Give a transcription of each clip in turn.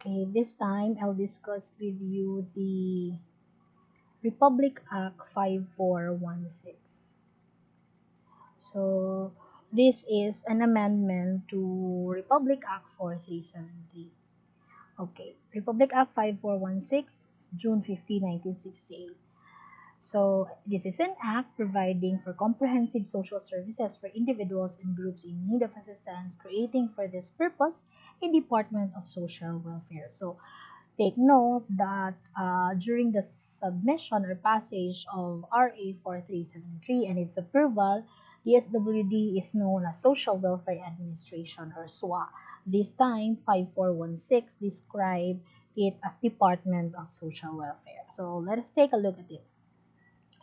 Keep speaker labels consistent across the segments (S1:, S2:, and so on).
S1: Okay, this time I'll discuss with you the Republic Act 5416. So, this is an amendment to Republic Act 4373. Okay, Republic Act 5416, June 15, 1968. So, this is an act providing for comprehensive social services for individuals and groups in need of assistance, creating for this purpose a Department of Social Welfare. So, take note that during the submission or passage of RA 4373 and its approval, the SWD is known as Social Welfare Administration or SWA. This time, 5416 describe it as Department of Social Welfare. So let us take a look at it.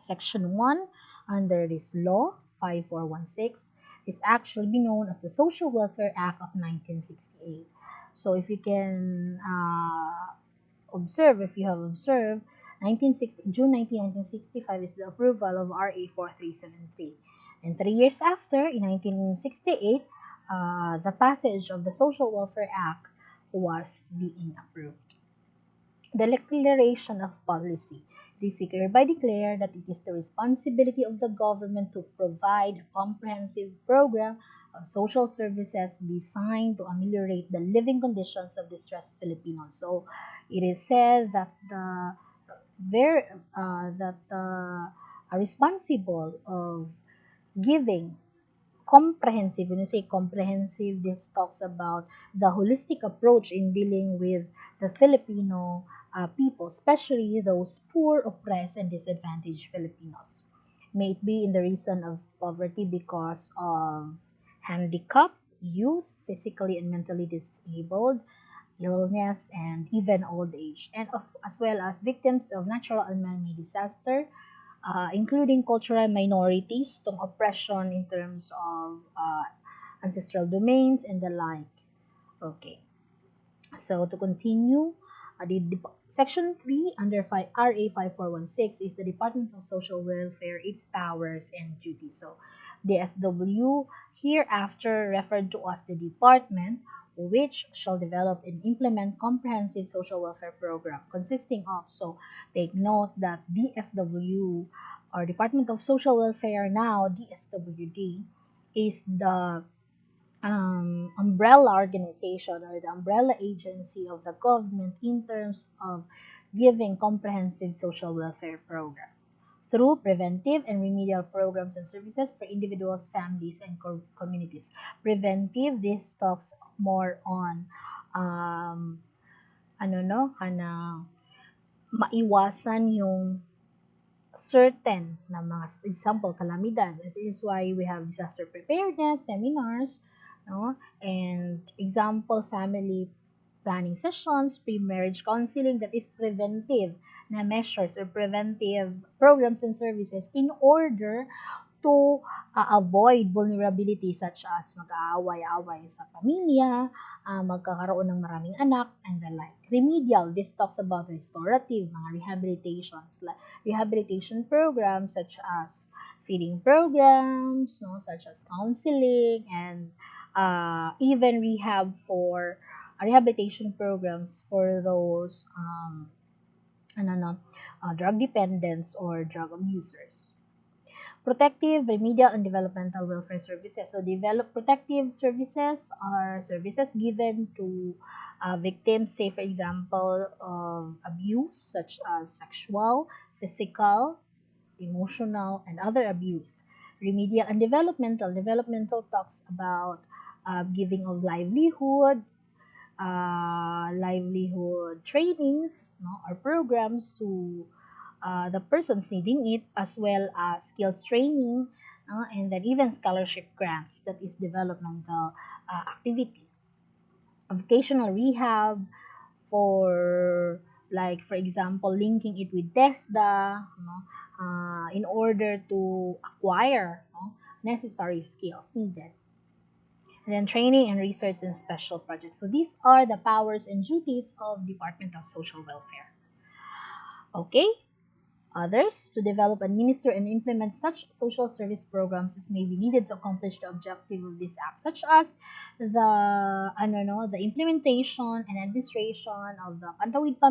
S1: Section 1 under this law, 5416, is actually known as the Social Welfare Act of 1968. So if you can observe, if you have observed, 1960, June 1965 is the approval of RA 4373. And 3 years after, in 1968, the passage of the Social Welfare Act was being approved. The declaration of policy. This hereby declare that it is the responsibility of the government to provide a comprehensive program of social services designed to ameliorate the living conditions of distressed Filipinos. So it is said that the very that are responsible of giving comprehensive. When you say comprehensive, this talks about the holistic approach in dealing with the Filipino people, especially those poor, oppressed, and disadvantaged Filipinos. May it be in the reason of poverty because of handicap, youth, physically and mentally disabled, illness, and even old age, and as well as victims of natural and man-made disaster, including cultural minorities, tong oppression in terms of ancestral domains and the like. Okay, so to continue, Section 3 under RA 5416 is the Department of Social Welfare, its powers and duties. So, the SW hereafter referred to as the department which shall develop and implement comprehensive social welfare program consisting of, so take note that DSW or Department of Social Welfare, now DSWD, is the umbrella organization or the umbrella agency of the government in terms of giving comprehensive social welfare program through preventive and remedial programs and services for individuals, families, and communities. Preventive, this talks more on ano no, kana maiwasan yung certain na mga example kalamidad. This is why we have disaster preparedness seminars, no? And example family planning sessions, pre-marriage counseling, that is preventive na measures or preventive programs and services in order to avoid vulnerability such as mag-aaway-away sa pamilya, magkakaroon ng maraming anak, and the like. Remedial, this talks about restorative, mga rehabilitation programs such as feeding programs, no, such as counseling, and even rehabilitation programs for those ano, no, drug dependents or drug abusers. Protective, remedial, and developmental welfare services. So, protective services are services given to victims, say for example, of abuse such as sexual, physical, emotional, and other abuse. Remedial and developmental. Developmental talks about giving of livelihood trainings, no, or programs to the persons needing it, as well as skills training, and then even scholarship grants, that is developmental activity. Vocational rehab for, like for example, linking it with TESDA, in order to acquire, necessary skills needed. And then training and research and special projects. So these are the powers and duties of Department of Social Welfare. Okay, others to develop, administer, and implement such social service programs as may be needed to accomplish the objective of this act, such as the implementation and administration of the Pantawid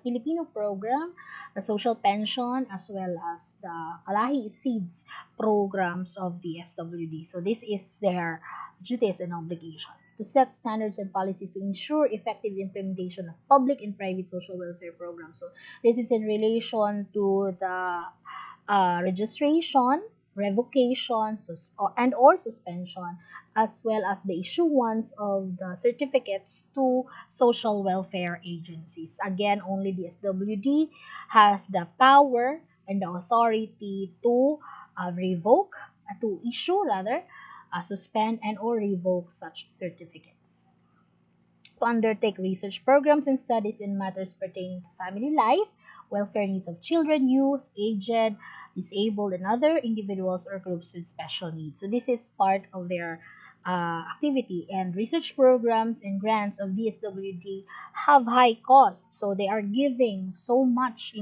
S1: Filipino program, the social pension, as well as the Kalahi Seeds programs of the SWD. So this is their duties and obligations to set standards and policies to ensure effective implementation of public and private social welfare programs. So this is in relation to the registration, revocation, and or suspension, as well as the issuance of the certificates to social welfare agencies. Again, only the SWD has the power and the authority to issue rather, suspend and or revoke such certificates, to undertake research programs and studies in matters pertaining to family life, welfare needs of children, youth, aged, disabled, and other individuals or groups with special needs. So this is part of their activity, and research programs and grants of DSWD have high costs. So they are giving so much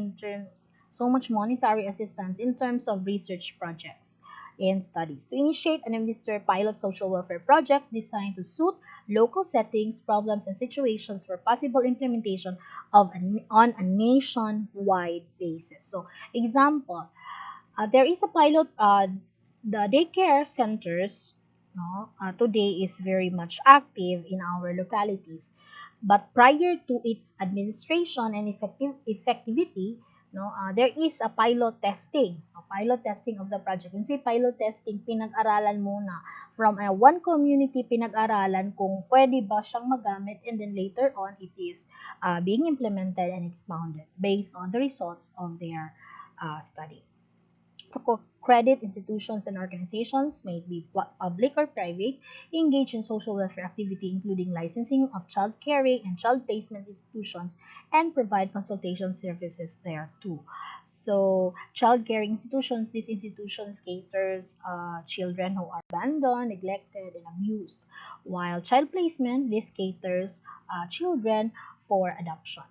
S1: monetary assistance in terms of research projects and studies to initiate and administer pilot social welfare projects designed to suit local settings, problems, and situations for possible implementation on a nationwide basis. So, example, there is a pilot, the daycare centers, no, today is very much active in our localities. But prior to its administration and effectivity, no, there is a pilot testing of the project. When say pilot testing, pinag-aralan muna from one community, pinag-aralan kung pwede ba siyang magamit, and then later on it is being implemented and expounded based on the results of their study. To credit, institutions and organizations, may it be public or private, engage in social welfare activity including licensing of child caring and child placement institutions, and provide consultation services there too. So, child caring institutions, these institutions caters children who are abandoned, neglected, and abused, while child placement, this caters children for adoption.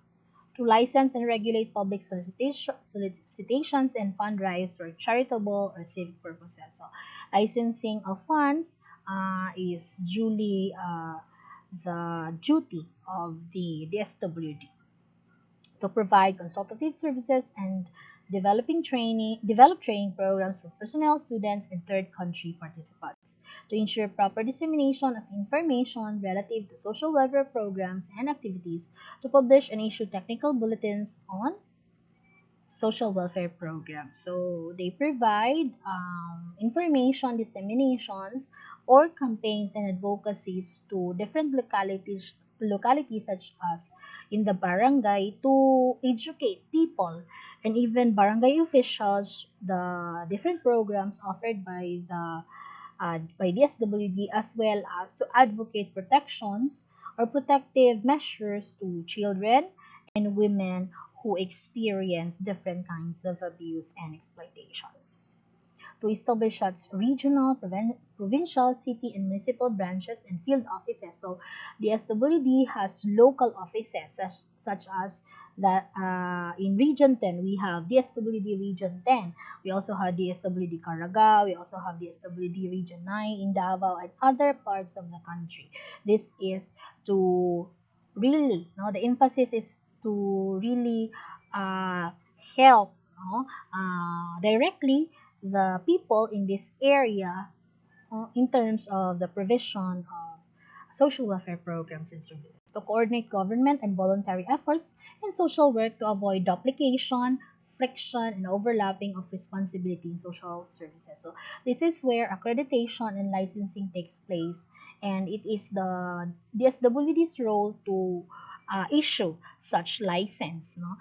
S1: To license and regulate public solicitations and fund drives for charitable or civic purposes. So, licensing of funds is duly the duty of the DSWD. To provide consultative services and develop training programs for personnel, students, and third country participants. To ensure proper dissemination of information relative to social welfare programs and activities. To publish and issue technical bulletins on social welfare programs. So they provide information disseminations or campaigns and advocacies to different localities such as in the barangay, to educate people and even barangay officials the different programs offered by the SWD, as well as to advocate protections or protective measures to children and women who experience different kinds of abuse and exploitations. To establish such regional, provincial, city, and municipal branches and field offices. So the SWD has local offices such as that in Region 10, we have the SWD Region 10. We also have the SWD Caraga. We also have the SWD Region 9 in Davao and other parts of the country. This is to really, no, the emphasis is to really help, no, directly the people in this area in terms of the provision of social welfare programs and services, to coordinate government and voluntary efforts in social work to avoid duplication, friction, and overlapping of responsibility in social services. So this is where accreditation and licensing takes place, and it is the DSWD's role to issue such license, no,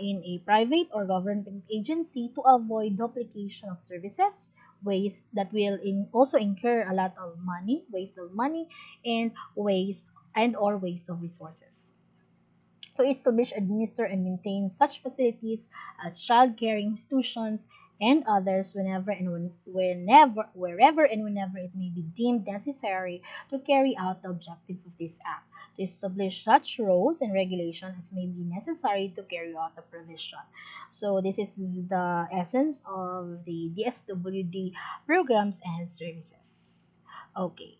S1: in a private or government agency to avoid duplication of services, waste that will also incur a lot of money, waste of money, and waste of resources. To establish, administer, and maintain such facilities as child care institutions and others wherever and whenever it may be deemed necessary to carry out the objective of this act. to establish such rules and regulations as may be necessary to carry out the provision. So this is the essence of the DSWD programs and services. Okay.